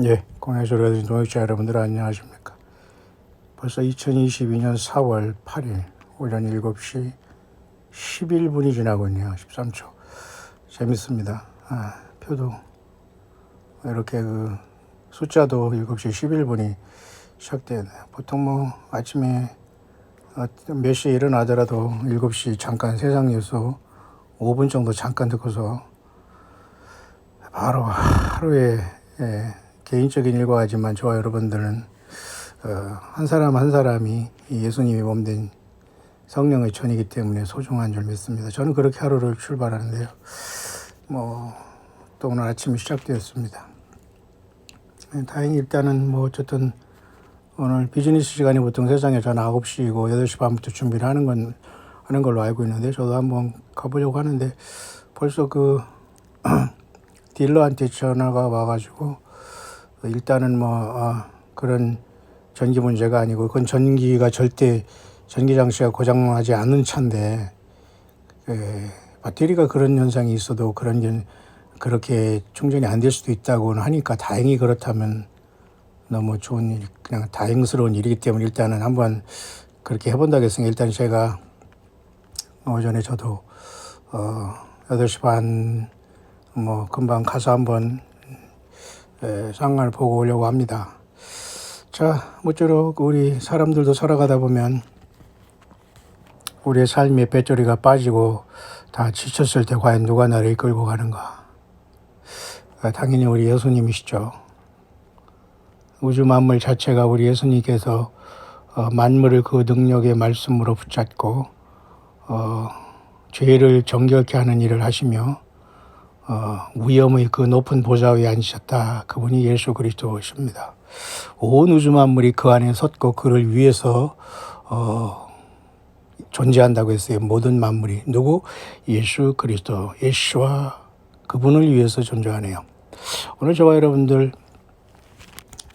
예, 공예소리가 들린 동역자 여러분들 안녕하십니까. 벌써 2022년 4월 8일 오전 7시 11분이 지나고 있네요. 13초. 재밌습니다. 표도 이렇게 숫자도 7시 11분이 시작되네요. 보통 아침에 몇 시에 일어나더라도 7시 잠깐 세상 뉴스 5분 정도 잠깐 듣고서 바로 하루에 개인적인 일과 하지만 저와 여러분들은 한 사람 한 사람이 예수님이 몸된 성령의 천이기 때문에 소중한 줄 믿습니다. 저는 그렇게 하루를 출발하는데요. 또 오늘 아침이 시작되었습니다. 다행히 일단은 어쨌든 오늘 비즈니스 시간이 보통 세상에 저는 9시이고 8시 반부터 준비를 하는 걸로 알고 있는데 저도 한번 가보려고 하는데 벌써 딜러한테 전화가 와가지고 일단은 그런 전기 문제가 아니고 그건 전기가 절대 전기 장치가 고장나지 않는 차인데 배터리가 그런 현상이 있어도 그렇게 충전이 안 될 수도 있다고 하니까 다행히 그렇다면 너무 좋은 일, 그냥 다행스러운 일이기 때문에 일단은 한번 그렇게 해본다고 했으니까 일단 제가 오전에 저도 8시 반 금방 가서 한번 상황을 보고 오려고 합니다. 자, 모쪼록 우리 사람들도 살아가다 보면 우리의 삶의 배터리가 빠지고 다 지쳤을 때 과연 누가 나를 이끌고 가는가? 당연히 우리 예수님이시죠. 우주 만물 자체가 우리 예수님께서 만물을 그 능력의 말씀으로 붙잡고 죄를 정결케 하는 일을 하시며 위엄의 그 높은 보좌 위에 앉으셨다. 그분이 예수 그리스도십니다. 온 우주 만물이 그 안에 섰고 그를 위해서 존재한다고 했어요. 모든 만물이. 누구? 예수 그리스도, 예수와 그분을 위해서 존재하네요. 오늘 저와 여러분들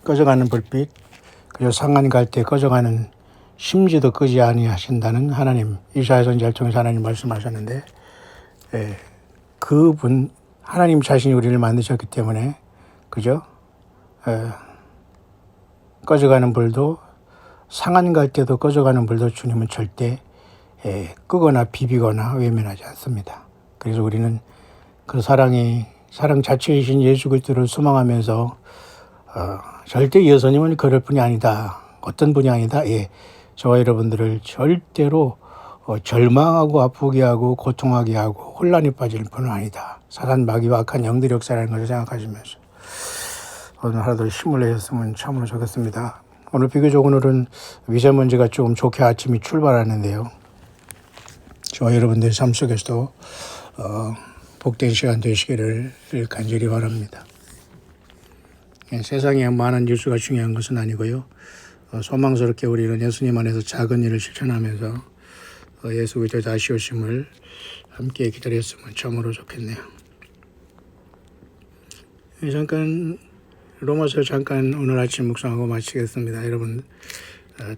꺼져가는 불빛, 그리고 상한 갈 때 꺼져가는 심지도 끄지 아니하신다는 하나님, 이사야 선지자를 통해서 하나님 말씀하셨는데 그분 하나님 자신이 우리를 만드셨기 때문에 그죠? 꺼져가는 불도 상한 갈 때도 꺼져가는 불도 주님은 절대 끄거나 비비거나 외면하지 않습니다. 그래서 우리는 그 사랑 자체이신 예수 그리스도를 소망하면서 절대 예수님은 그럴 분이 아니다. 어떤 분이 아니다. 저와 여러분들을 절대로 절망하고 아프게 하고 고통하게 하고 혼란에 빠질 분은 아니다. 사단 마귀와 악한 영들의 역사라는 것을 생각하시면서 오늘 하루도 힘을 내셨으면 참으로 좋겠습니다. 오늘은 미세먼지가 조금 좋게 아침이 출발하는데요. 저와 여러분들 삶 속에서도 복된 시간 되시기를 간절히 바랍니다. 세상에 많은 뉴스가 중요한 것은 아니고요. 소망스럽게 우리는 예수님 안에서 작은 일을 실천하면서 예수 그리스도 다시 오심을 함께 기다렸으면 참으로 좋겠네요. 잠깐 로마서 오늘 아침 묵상하고 마치겠습니다. 여러분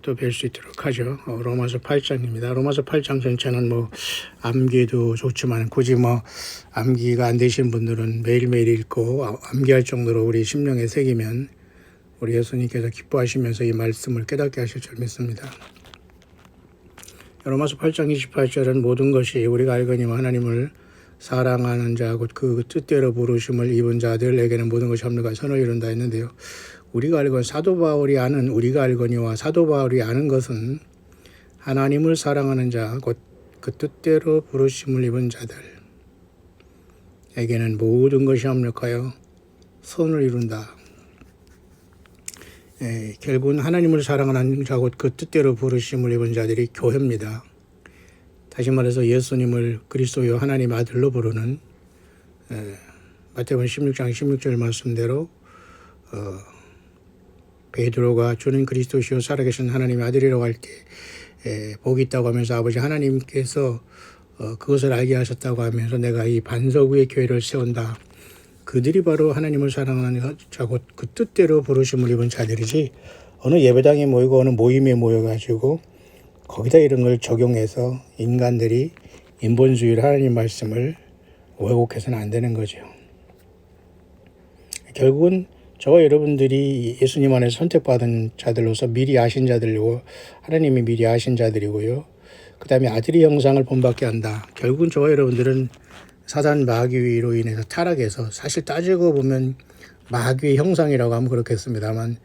또 뵐 수 있도록 하죠. 로마서 8장입니다. 로마서 8장 전체는 암기도 좋지만 굳이 암기가 안 되신 분들은 매일매일 읽고 암기할 정도로 우리 심령에 새기면 우리 예수님께서 기뻐하시면서 이 말씀을 깨닫게 하실 줄 믿습니다. 로마서 8장 28절은 모든 것이 우리가 알거니와 하나님을 사랑하는 자 곧 그 뜻대로 부르심을 입은 자들에게는 모든 것이 합력하여 선을 이룬다 했는데요. 우리가 알거니와 사도 바울이 아는 것은 하나님을 사랑하는 자 곧 그 뜻대로 부르심을 입은 자들에게는 모든 것이 합력하여 선을 이룬다. 결국은 하나님을 사랑하는 자 곧 그 뜻대로 부르심을 입은 자들이 교회입니다. 다시 말해서 예수님을 그리스도요 하나님 아들로 부르는 마태복음 16장 16절 말씀대로 베드로가 주는 그리스도시요 살아계신 하나님의 아들이라고 할 때 복이 있다고 하면서 아버지 하나님께서 그것을 알게 하셨다고 하면서 내가 이 반석 위에 교회를 세운다. 그들이 바로 하나님을 사랑하는 자 곧 그 뜻대로 부르심을 입은 자들이지 어느 예배당에 모이고 어느 모임에 모여가지고 거기다 이런 걸 적용해서 인간들이 인본주의를 하나님 말씀을 왜곡해서는 안 되는 거죠. 결국은 저와 여러분들이 예수님 안에서 선택받은 자들로서 미리 아신 자들이고 하나님이 미리 아신 자들이고요. 그 다음에 아들의 형상을 본받게 한다. 결국은 저와 여러분들은 사단 마귀로 인해서 타락해서 사실 따지고 보면 마귀의 형상이라고 하면 그렇겠습니다만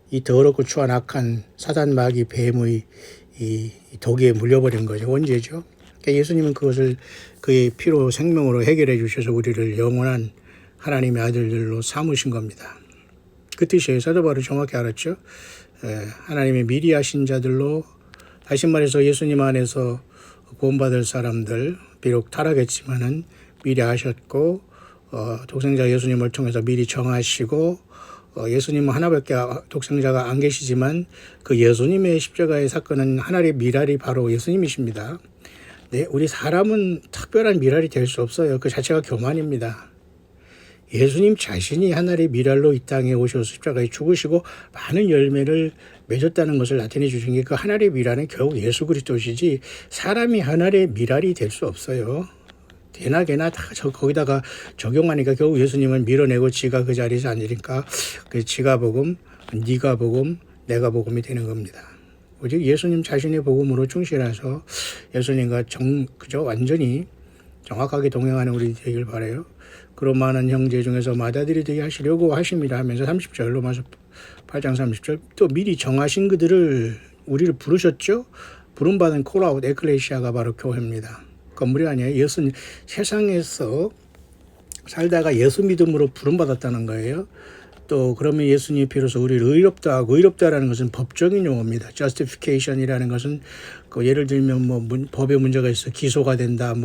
이 더럽고 추한 악한 사단 마귀 뱀의 이 독에 물려버린 거죠. 원죄죠. 그러니까 예수님은 그것을 그의 피로 생명으로 해결해 주셔서 우리를 영원한 하나님의 아들들로 삼으신 겁니다. 그 뜻이에요. 사도 바울이 정확히 알았죠. 하나님의 미리 하신 자들로, 다시 말해서 예수님 안에서 구원받을 사람들, 비록 타락했지만은 미리 아셨고 독생자 예수님을 통해서 미리 정하시고 예수님은 하나밖에 독생자가 안 계시지만 그 예수님의 십자가의 사건은 하나님의 미랄이 바로 예수님이십니다. 네, 우리 사람은 특별한 미랄이 될 수 없어요. 그 자체가 교만입니다. 예수님 자신이 하나님의 미랄로 이 땅에 오셔서 십자가에 죽으시고 많은 열매를 맺었다는 것을 나타내 주신 게 그 하나님의 미랄은 결국 예수 그리스도시지 사람이 하나님의 미랄이 될 수 없어요. 개나 다 거기다가 적용하니까 결국 예수님은 밀어내고 지가 그 자리에서 앉으니까 그 지가 복음, 네가 복음, 내가 복음이 되는 겁니다. 오직 예수님 자신의 복음으로 충실해서 예수님과 그저 완전히 정확하게 동행하는 우리 되길 바라요. 그런 많은 형제 중에서 맏아들이 되게 하시려고 하십니다 하면서 30절 로마서 8장 30절 또 미리 정하신 그들을 우리를 부르셨죠. 부름받은 콜아웃 에클레시아가 바로 교회입니다. 건물이 아니에요. 세상에서 살다가 예수 믿음으로 부름받았다는 거예요. 또 그러면 예수님이 비로소 우리를 의롭다 하고, 의롭다라는 것은 법적인 용어입니다. justification이라는 것은 예를 들면 법에 문제가 있어 기소가 된다,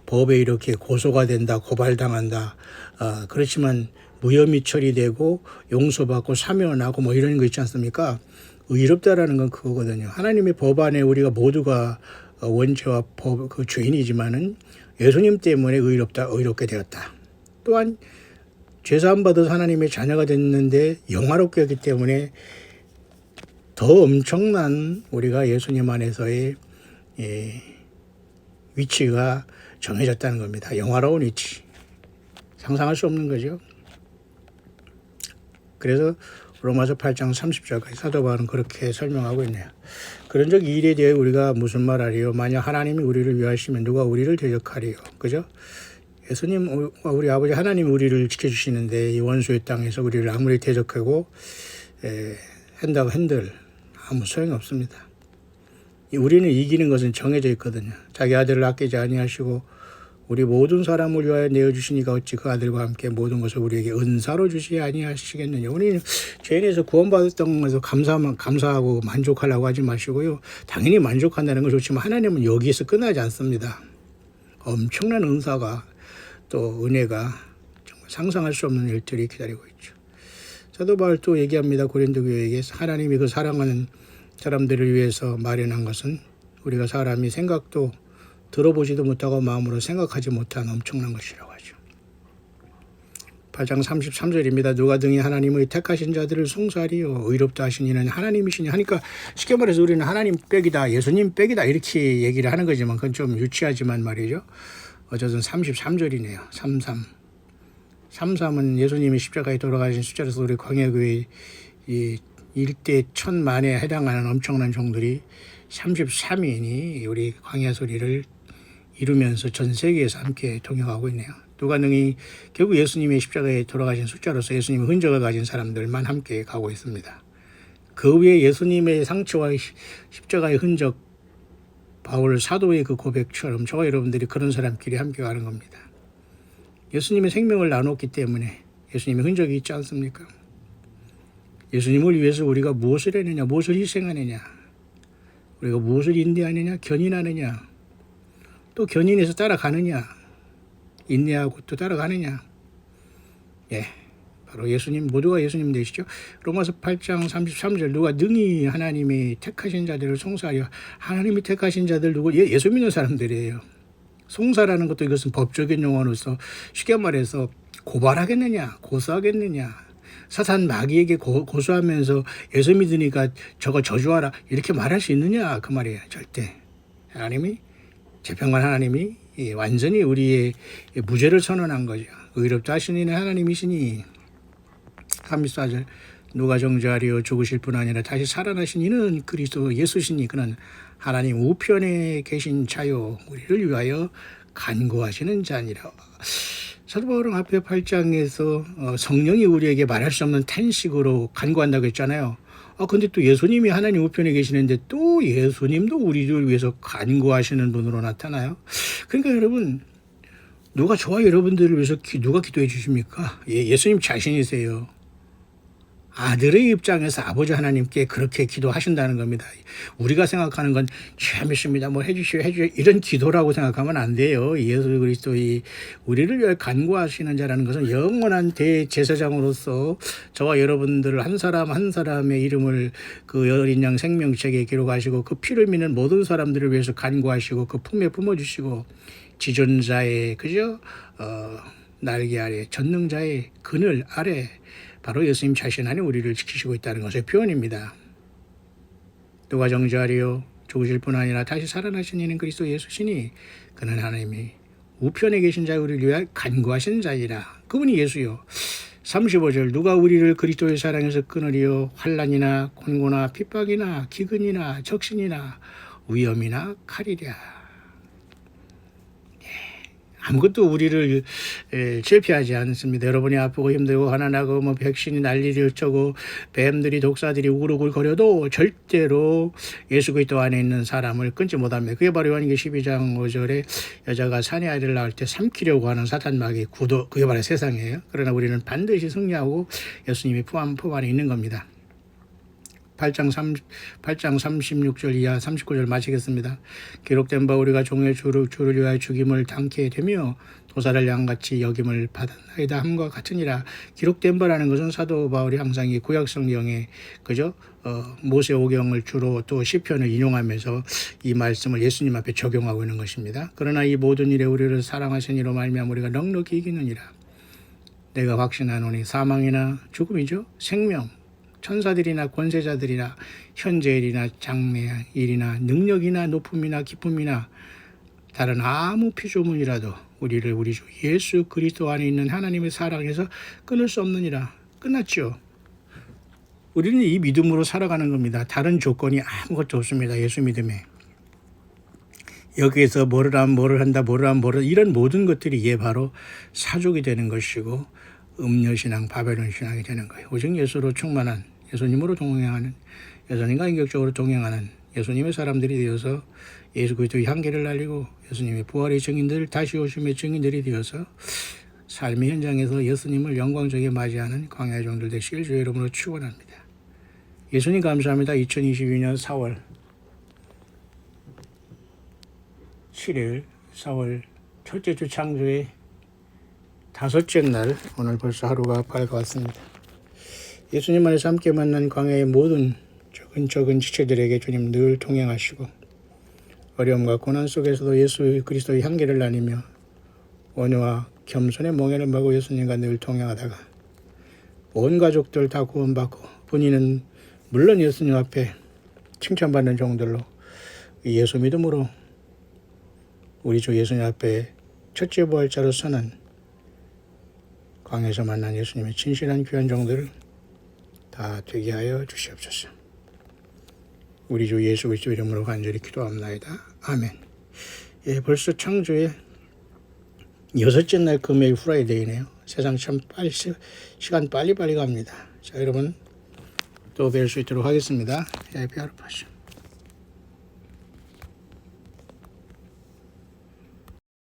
법에 이렇게 고소가 된다, 고발당한다. 그렇지만 무혐의 처리되고 용서받고 사면하고 이런 거 있지 않습니까? 의롭다라는 건 그거거든요. 하나님의 법 안에 우리가 모두가 원죄와 그 죄인이지만은 예수님 때문에 의롭게 되었다. 또한 죄사함 받아서 하나님의 자녀가 됐는데 영화롭게 했기 때문에 더 엄청난 우리가 예수님 안에서의 위치가 정해졌다는 겁니다. 영화로운 위치. 상상할 수 없는 거죠. 그래서 로마서 8장 30절까지 사도 바울은 그렇게 설명하고 있네요. 그런즉 이 일에 대해 우리가 무슨 말하리요? 만약 하나님이 우리를 위하시면 누가 우리를 대적하리요? 그죠? 예수님, 우리 아버지 하나님 우리를 지켜주시는데 이 원수의 땅에서 우리를 아무리 대적하고 한다고 한들 아무 소용이 없습니다. 우리는 이기는 것은 정해져 있거든요. 자기 아들을 아끼지 아니하시고 우리 모든 사람을 위하여 내어주시니까 어찌 그 아들과 함께 모든 것을 우리에게 은사로 주시지 아니하시겠느냐. 우리는 죄인에서 구원받았던 것에서 감사하고 만족하려고 하지 마시고요. 당연히 만족한다는 건 좋지만 하나님은 여기에서 끝나지 않습니다. 엄청난 은사가 또 은혜가 정말 상상할 수 없는 일들이 기다리고 있죠. 사도 바울 또 얘기합니다. 고린도 교회에게 하나님이 그 사랑하는 사람들을 위해서 마련한 것은 우리가 사람이 생각도 들어보지도 못하고 마음으로 생각하지 못한 엄청난 것이라고 하죠. 8장 33절입니다. 누가 등이 하나님의 택하신 자들을 송사하리요 의롭다 하신 이는 하나님이시니 하니까 쉽게 말해서 우리는 하나님 빽이다, 예수님 빽이다 이렇게 얘기를 하는 거지만 그건 좀 유치하지만 말이죠. 어쨌든 33절이네요. 33은 예수님이 십자가에 돌아가신 숫자로서 우리 광야교회 이 일대 천만에 해당하는 엄청난 종들이 33인이 우리 광야 소리를 이루면서 전 세계에서 함께 동역하고 있네요. 누가 능히 결국 예수님의 십자가에 돌아가신 숫자로서 예수님의 흔적을 가진 사람들만 함께 가고 있습니다. 그 위에 예수님의 상처와 십자가의 흔적, 바울 사도의 그 고백처럼 저와 여러분들이 그런 사람끼리 함께 가는 겁니다. 예수님의 생명을 나눴기 때문에 예수님의 흔적이 있지 않습니까? 예수님을 위해서 우리가 무엇을 했느냐, 무엇을 희생하느냐, 우리가 무엇을 인내하느냐, 견인하느냐, 또 견인해서 따라가느냐, 인내하고 또 따라가느냐. 바로 예수님, 모두가 예수님 되시죠. 로마서 8장 33절 누가 능히 하나님이 택하신 자들을 송사하려. 하나님이 택하신 자들 누구? 예수 믿는 사람들이에요. 송사라는 것도 이것은 법적인 용어로서 쉽게 말해서 고발하겠느냐, 고소하겠느냐, 사탄 마귀에게 고소하면서 예수 믿으니까 저거 저주하라 이렇게 말할 수 있느냐 그 말이에요. 절대. 하나님이 재판관 하나님이 완전히 우리의 무죄를 선언한 거죠. 의롭다 하시는 하나님이시니 34절 누가 정죄하리요 죽으실 뿐 아니라 다시 살아나신 이는 그리스도 예수시니 그는 하나님 우편에 계신 자요 우리를 위하여 간구하시는 자니라. 사도 바울은 앞에 8장에서 성령이 우리에게 말할 수 없는 탄식으로 간구한다고 했잖아요. 근데 또 예수님이 하나님 우편에 계시는데 또 예수님도 우리를 위해서 간구하시는 분으로 나타나요. 그러니까 여러분, 누가 저와 여러분들을 위해서 누가 기도해 주십니까? 예수님 자신이세요. 아들의 입장에서 아버지 하나님께 그렇게 기도하신다는 겁니다. 우리가 생각하는 건 참으십니다. 뭐 해주시오 이런 기도라고 생각하면 안 돼요. 예수 그리스도의 우리를 위해 간구하시는 자라는 것은 영원한 대제사장으로서 저와 여러분들 한 사람 한 사람의 이름을 그 어린 양 생명책에 기록하시고 그 피를 믿는 모든 사람들을 위해서 간구하시고 그 품에 품어주시고 지존자의 그죠? 날개 아래 전능자의 그늘 아래 바로 예수님 자신 안에 우리를 지키시고 있다는 것의 표현입니다. 누가 정죄하리요 죽으실 뿐 아니라 다시 살아나신 이는 그리스도 예수시니 그는 하나님이 우편에 계신 자 우리를 위하여 간구하신 자이라. 그분이 예수요. 35절 누가 우리를 그리스도의 사랑에서 끊으리요 환난이나 곤고나 핍박이나 기근이나 적신이나 위험이나 칼이랴. 아무것도 우리를 실패하지 않습니다. 여러분이 아프고 힘들고 가난하고 뭐 백신이 난리를 어쩌고 뱀들이 독사들이 우글우글거려도 절대로 예수 그리스도 안에 있는 사람을 끊지 못합니다. 그게 바로 요한계시록 12장 5절에 여자가 사내 아이를 낳을 때 삼키려고 하는 사탄마귀 구도, 그게 바로 세상이에요. 그러나 우리는 반드시 승리하고 예수님이 품 안에 있는 겁니다. 8장 36절 이하 39절 마치겠습니다. 기록된 바 우리가 종의 주를 위하여 죽임을 당케 되며 도사를 양같이 여김을 받았나이다 함과 같으니라. 기록된 바라는 것은 사도 바울이 항상 이 구약 성경에 그죠? 모세오경을 주로 또 시편을 인용하면서 이 말씀을 예수님 앞에 적용하고 있는 것입니다. 그러나 이 모든 일에 우리를 사랑하신 이로 말미암아 우리가 넉넉히 이기느니라. 내가 확신하노니 사망이나 죽음이죠. 생명 천사들이나 권세자들이나 현재일이나 장래일이나 능력이나 높음이나 기쁨이나 다른 아무 피조물이라도 우리를 우리 주 예수 그리스도 안에 있는 하나님의 사랑에서 끊을 수 없느니라. 끝났죠. 우리는 이 믿음으로 살아가는 겁니다. 다른 조건이 아무것도 없습니다. 예수 믿음에. 여기에서 뭐를 하면 뭐를 한다, 뭐를 하면 뭐를 이런 모든 것들이 바로 사족이 되는 것이고 음료신앙, 바벨론 신앙이 되는 거예요. 오직 예수로 충만한, 예수님으로 동행하는, 예수님과 인격적으로 동행하는 예수님의 사람들이 되어서 예수 그리스도의 향기를 날리고 예수님의 부활의 증인들, 다시 오심의 증인들이 되어서 삶의 현장에서 예수님을 영광적에 맞이하는 광야의 종들 되시길 주의 이름으로 축원합니다. 예수님 감사합니다. 2022년 4월 7일 4월 첫째 주 창조의 다섯째 날, 오늘 벌써 하루가 밝아왔습니다. 예수님 안에서 함께 만난 광야의 모든 적은 지체들에게 주님 늘 동행하시고 어려움과 고난 속에서도 예수 그리스도의 향기를 나누며 온유와 겸손의 멍에를 메고 예수님과 늘 동행하다가 온 가족들 다 구원받고 본인은 물론 예수님 앞에 칭찬받는 종들로 예수 믿음으로 우리 주 예수님 앞에 첫째 부활자로 서는 광야에서 만난 예수님의 진실한 귀한 종들을 다 되게 하여 주시옵소서. 우리 주 예수 그리스도 이름으로 간절히 기도합나이다. 아멘. 벌써 창조의 여섯째 날 금요일 프라이데이네요. 세상 참 빨리 시간 빨리 갑니다. 자, 여러분 또 뵐 수 있도록 하겠습니다. 해피 하루 파쇼.